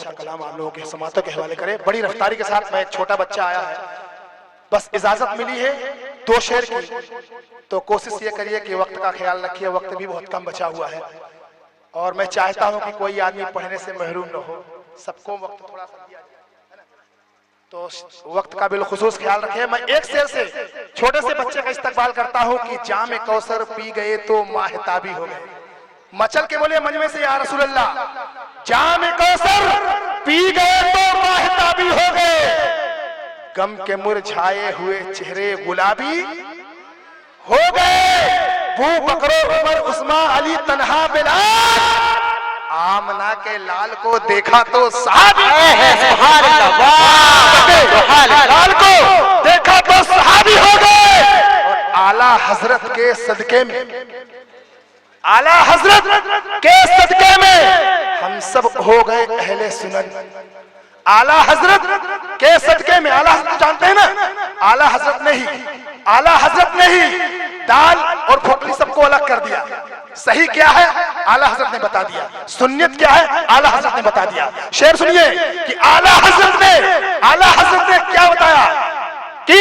अच्छा कलाम आप लोगों के समातों के हवाले करे। बड़ी रफ्तारी के साथ मैं, एक छोटा बच्चा आया है, बस इजाजत मिली है 2 शेर की, तो कोशिश ये करिए कि वक्त का ख्याल रखिए, वक्त भी बहुत कम बचा हुआ है और मैं चाहता हूं कि कोई आदमी पढ़ने से महरूम न हो, सबको वक्त थोड़ा सा दिया जाए, तो वक्त का बिलखुसूस ख्याल रखिए। मैं एक शेर से छोटे से बच्चे का इस्तकबाल करता हूं कि जाम कौसर पी गए तो माहताबी हो गए। मचल के बोले मजमे से, या रसूल अल्लाह, जाम कौसर पी गए तो माहताबी हो गए, गम के मुरझाए हुए चेहरे गुलाबी हो गए, बू बकरो उमर उस्मान अली तन्हा बिलाल, आमना के लाल को देखा तो सहाबी, लाल को देखा तो सहाबी हो गए। और आला हजरत के सदके में, आला हजरत के सदके में हम सब हो गए अहले सुनन। आला हजरत के सदके में, आला हजरत जानते हैं ना, आला हजरत ने ही, आला हजरत ने ही दाल और खोपड़ी सबको अलग कर दिया। सही क्या है आला हजरत ने बता दिया, सुन्नियत क्या है आला हजरत ने बता दिया। शेर सुनिए कि आला हजरत ने क्या बताया कि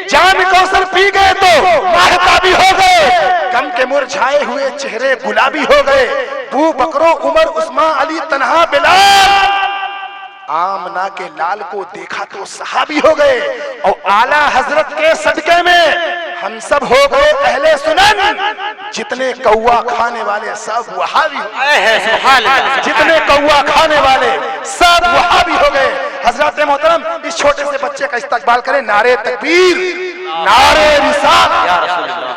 जाम कौसर पी गए तो माहताबी हो गए, गम के मुरझाए हुए चेहरे गुलाबी हो गए, बू बकरो उमर उस्मान अली तन्हा बिलाल, आमना के लाल को देखा तो सहाबी हो गए। और आला हजरत के सदके में हम सब हो गए अहले सुनन। जितने कौवा खाने वाले सब वहाबी हो गए, जितने कौवा खाने वाले सब वहाबी हो गए। हजरत मोहतरम इस छोटे से बच्चे का इस्तकबाल करें, नारे तकबीर, नारे रिसालत।